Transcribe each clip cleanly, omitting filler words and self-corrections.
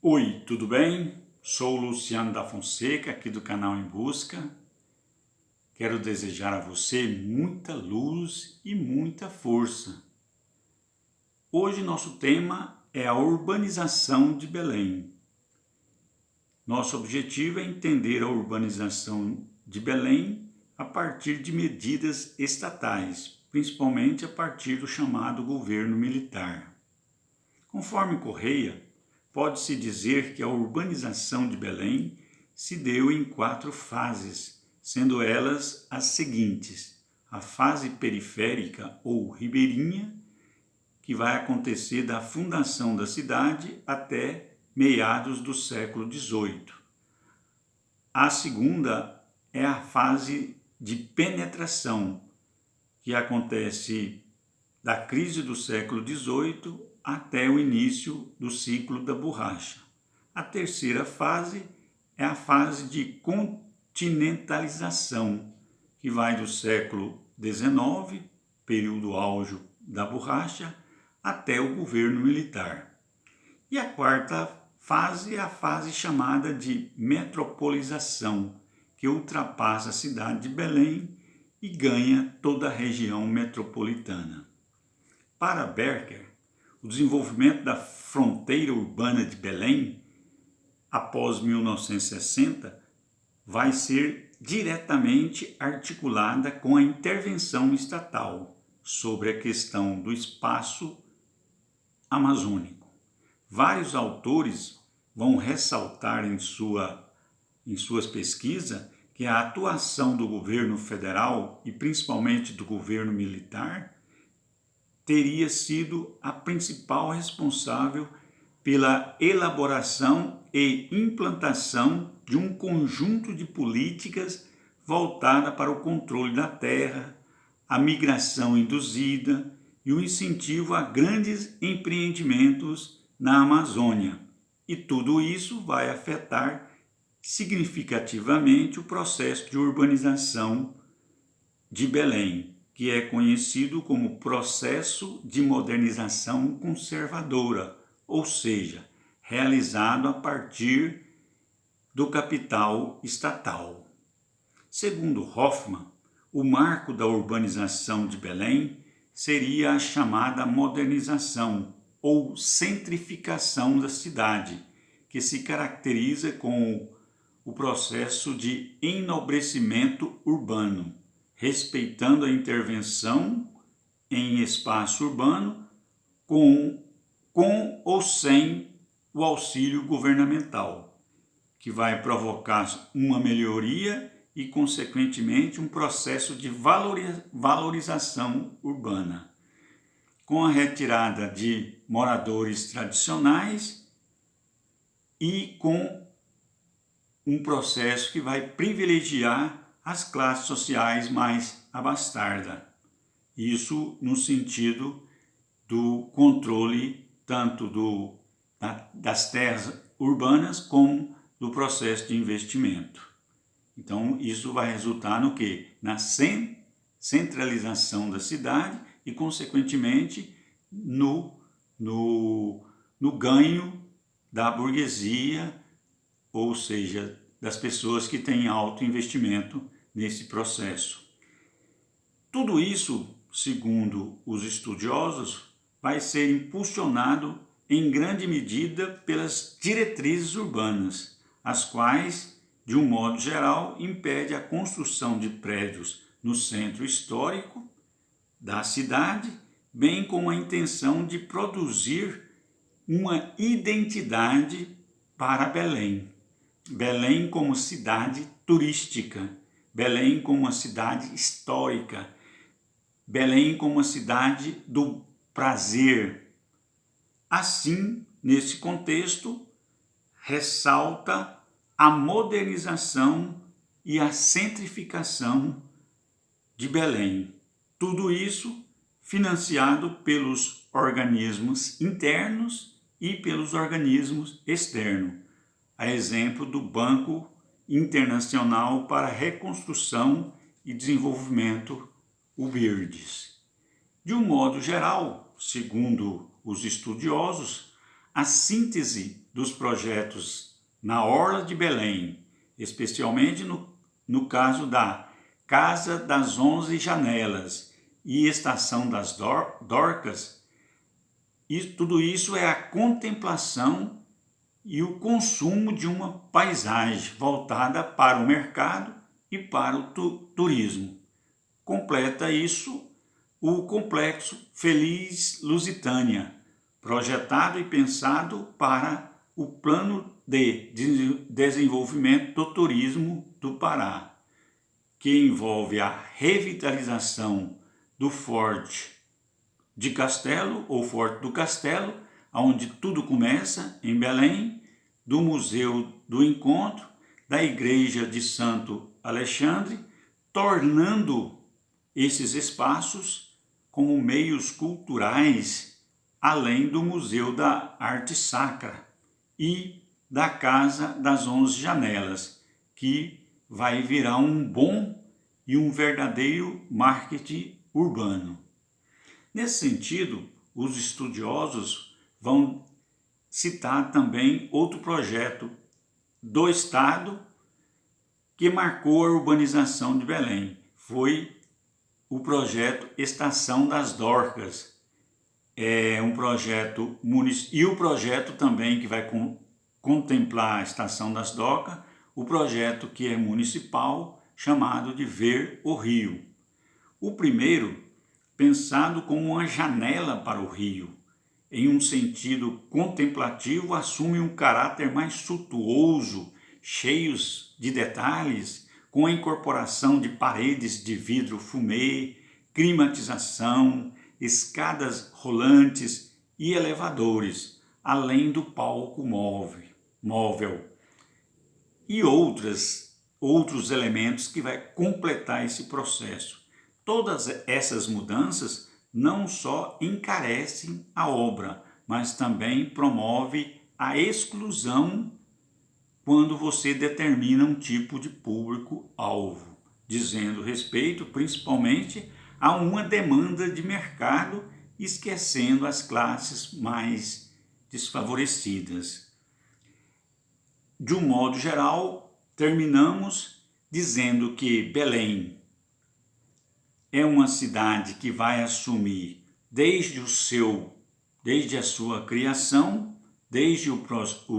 Oi, tudo bem? Sou o Luciano da Fonseca, aqui do canal Em Busca. Quero desejar a você muita luz e muita força. Hoje nosso tema é a urbanização de Belém. Nosso objetivo é entender a urbanização de Belém a partir de medidas estatais, principalmente a partir do chamado governo militar. Conforme Correia, pode-se dizer que a urbanização de Belém se deu em 4 fases, sendo elas as seguintes: a fase periférica ou ribeirinha, que vai acontecer da fundação da cidade até meados do século XVIII. A segunda é a fase de penetração, que acontece da crise do século XVIII até o início do ciclo da borracha. A terceira fase é a fase de continentalização, que vai do século XIX, período auge da borracha, até o governo militar. E a quarta fase é a fase chamada de metropolização, que ultrapassa a cidade de Belém e ganha toda a região metropolitana. Para Berker, o desenvolvimento da fronteira urbana de Belém, após 1960, vai ser diretamente articulada com a intervenção estatal sobre a questão do espaço amazônico. Vários autores vão ressaltar em suas pesquisas que a atuação do governo federal e principalmente do governo militar teria sido a principal responsável pela elaboração e implantação de um conjunto de políticas voltada para o controle da terra, a migração induzida e o incentivo a grandes empreendimentos na Amazônia. E tudo isso vai afetar significativamente o processo de urbanização de Belém, que é conhecido como processo de modernização conservadora, ou seja, realizado a partir do capital estatal. Segundo Hoffmann, o marco da urbanização de Belém seria a chamada modernização ou centrificação da cidade, que se caracteriza com o processo de enobrecimento urbano, respeitando a intervenção em espaço urbano com ou sem o auxílio governamental, que vai provocar uma melhoria e, consequentemente, um processo de valorização urbana, com a retirada de moradores tradicionais e com um processo que vai privilegiar as classes sociais mais abastardas. Isso no sentido do controle tanto das terras urbanas como do processo de investimento. Então, isso vai resultar no quê? Na centralização da cidade e, consequentemente, no ganho da burguesia, ou seja, das pessoas que têm alto investimento nesse processo. Tudo isso, segundo os estudiosos, vai ser impulsionado em grande medida pelas diretrizes urbanas, as quais, de um modo geral, impede a construção de prédios no centro histórico da cidade, bem como a intenção de produzir uma identidade para Belém. Belém como cidade turística, Belém como uma cidade histórica, Belém como uma cidade do prazer. Assim, nesse contexto, ressalta a modernização e a centrificação de Belém. Tudo isso financiado pelos organismos internos e pelos organismos externos, a exemplo do Banco Internacional para Reconstrução e Desenvolvimento, o BIRDES. De um modo geral, segundo os estudiosos, a síntese dos projetos na Orla de Belém, especialmente no caso da Casa das 11 Janelas e Estação das Dorcas, e tudo isso é a contemplação e o consumo de uma paisagem voltada para o mercado e para o turismo. Completa isso o complexo Feliz Lusitânia, projetado e pensado para o Plano de Desenvolvimento do Turismo do Pará, que envolve a revitalização do Forte de Castelo, ou Forte do Castelo, onde tudo começa, em Belém, do Museu do Encontro, da Igreja de Santo Alexandre, tornando esses espaços como meios culturais, além do Museu da Arte Sacra e da Casa das 11 Janelas, que vai virar um bom e um verdadeiro marketing urbano. Nesse sentido, os estudiosos vão citar também outro projeto do Estado que marcou a urbanização de Belém. Foi o projeto Estação das Dorcas. É um projeto e o projeto também que vai contemplar a Estação das Docas, o projeto que é municipal, chamado de Ver o Rio. O primeiro, pensado como uma janela para o rio, em um sentido contemplativo, assume um caráter mais suntuoso, cheios de detalhes, com a incorporação de paredes de vidro fumê, climatização, escadas rolantes e elevadores, além do palco móvel e outros elementos que vai completar esse processo. Todas essas mudanças não só encarecem a obra, mas também promove a exclusão quando você determina um tipo de público-alvo, dizendo respeito principalmente a uma demanda de mercado, esquecendo as classes mais desfavorecidas. De um modo geral, terminamos dizendo que Belém é uma cidade que vai assumir desde a sua criação, desde o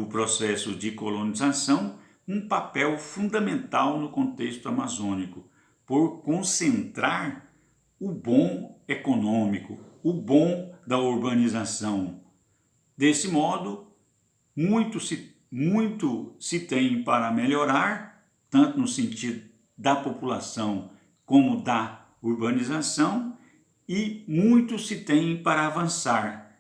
processo de colonização, um papel fundamental no contexto amazônico, por concentrar o bom econômico, o bom da urbanização. Desse modo, muito se tem para melhorar, tanto no sentido da população como da urbanização, e muito se tem para avançar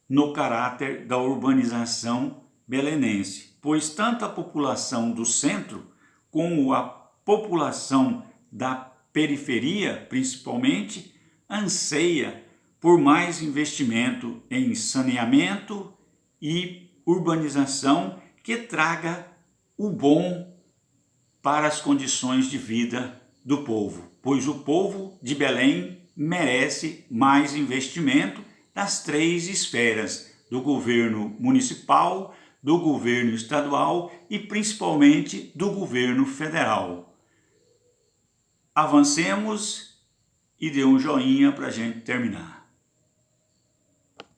no caráter da urbanização belenense, pois tanto a população do centro como a população da periferia, principalmente, anseia por mais investimento em saneamento e urbanização que traga o bom para as condições de vida do povo, pois o povo de Belém merece mais investimento das 3 esferas, do governo municipal, do governo estadual e principalmente do governo federal. Avancemos e dê um joinha para a gente terminar.